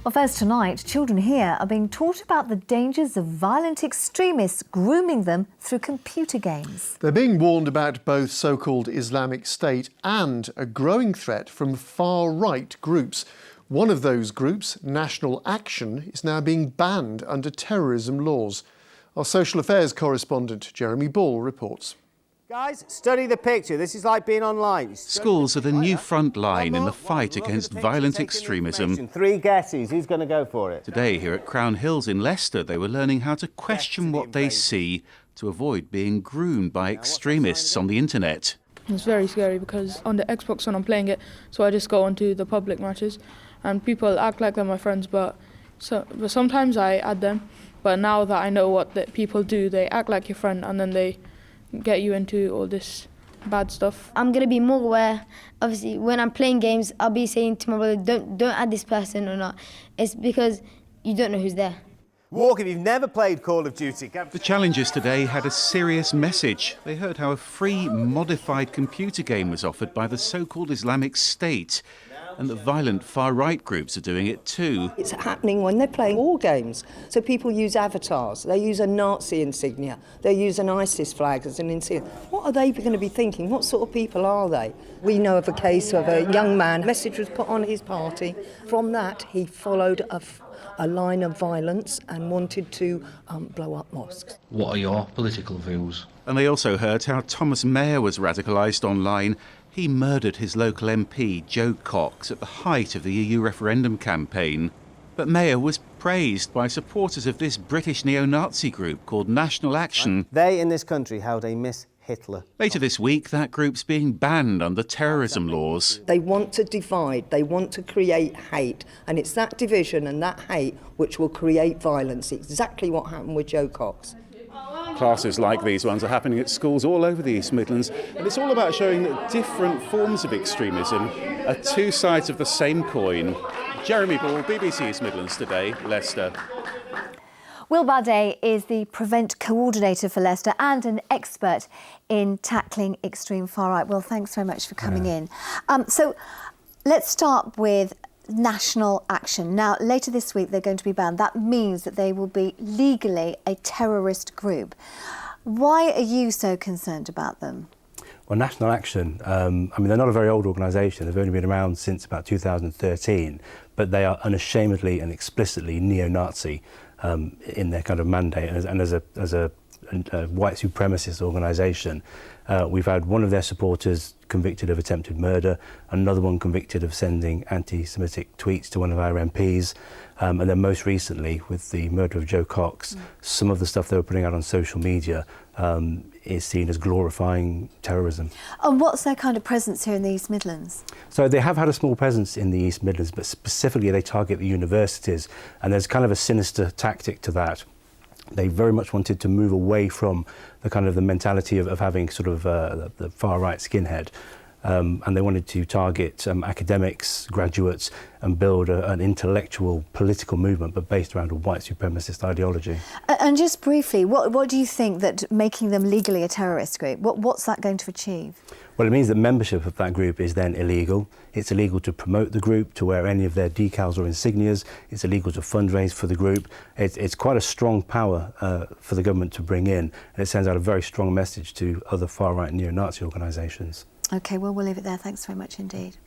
Well, first tonight, children here are being taught about the dangers of violent extremists grooming them through computer games. They're being warned about both so-called Islamic State and a growing threat from far-right groups. One of those groups, National Action, is now being banned under terrorism laws. Our social affairs correspondent, Jeremy Ball, reports. Guys, study the picture. This is like being online. Schools are the new front line in the fight against violent extremism. 3 guesses. Who's going to go for it? Today, here at Crown Hills in Leicester, they were learning how to question what they see to avoid being groomed by extremists on the internet. It's very scary because on the Xbox when I'm playing it, so I just go onto the public matches and people act like they're my friends, but sometimes I add them. But now that I know what the people do, they act like your friend and then they get you into all this bad stuff. I'm going to be more aware. Obviously, when I'm playing games, I'll be saying to my brother, don't add this person or not. It's because you don't know who's there. Walk, if you've never played Call of Duty... The challengers today had a serious message. They heard how a free, modified computer game was offered by the so-called Islamic State, and that violent far-right groups are doing it too. It's happening when they're playing war games. So people use avatars, they use a Nazi insignia, they use an ISIS flag as an insignia. What are they going to be thinking? What sort of people are they? We know of a case of a young man, a message was put on his party. From that, he followed a line of violence and wanted to blow up mosques. What are your political views? And they also heard how Thomas Mayer was radicalised online. He murdered his local MP, Joe Cox, at the height of the EU referendum campaign. But Mayer was praised by supporters of this British neo-Nazi group called National Action. They in this country held a Miss Hitler. Later this week, that group's being banned under terrorism laws. They want to divide, they want to create hate, and it's that division and that hate which will create violence. Exactly what happened with Joe Cox. Classes like these ones are happening at schools all over the East Midlands, and it's all about showing that different forms of extremism are two sides of the same coin. Jeremy Ball, BBC East Midlands Today, Leicester. Will Bade is the Prevent Coordinator for Leicester and an expert in tackling extreme far-right. Will, thanks very much for coming in. So let's start with National Action. Now, later this week, they're going to be banned. That means that they will be legally a terrorist group. Why are you so concerned about them? Well, National Action, I mean, they're not a very old organisation. They've only been around since about 2013, but they are unashamedly and explicitly neo-Nazi in their kind of mandate. And as a white supremacist organisation, we've had one of their supporters convicted of attempted murder, another one convicted of sending anti-Semitic tweets to one of our MPs, and then most recently, with the murder of Joe Cox, some of the stuff they were putting out on social media is seen as glorifying terrorism. And what's their kind of presence here in the East Midlands? So they have had a small presence in the East Midlands, but specifically they target the universities, and there's kind of a sinister tactic to that. They very much wanted to move away from the kind of the mentality of having sort of the far-right skinhead. And they wanted to target academics, graduates, and build an intellectual political movement, but based around a white supremacist ideology. And just briefly, what do you think that making them legally a terrorist group, what's that going to achieve? Well, it means that membership of that group is then illegal. It's illegal to promote the group, to wear any of their decals or insignias. It's illegal to fundraise for the group. It's quite a strong power for the government to bring in, and it sends out a very strong message to other far-right neo-Nazi organisations. OK, well, we'll leave it there. Thanks very much indeed.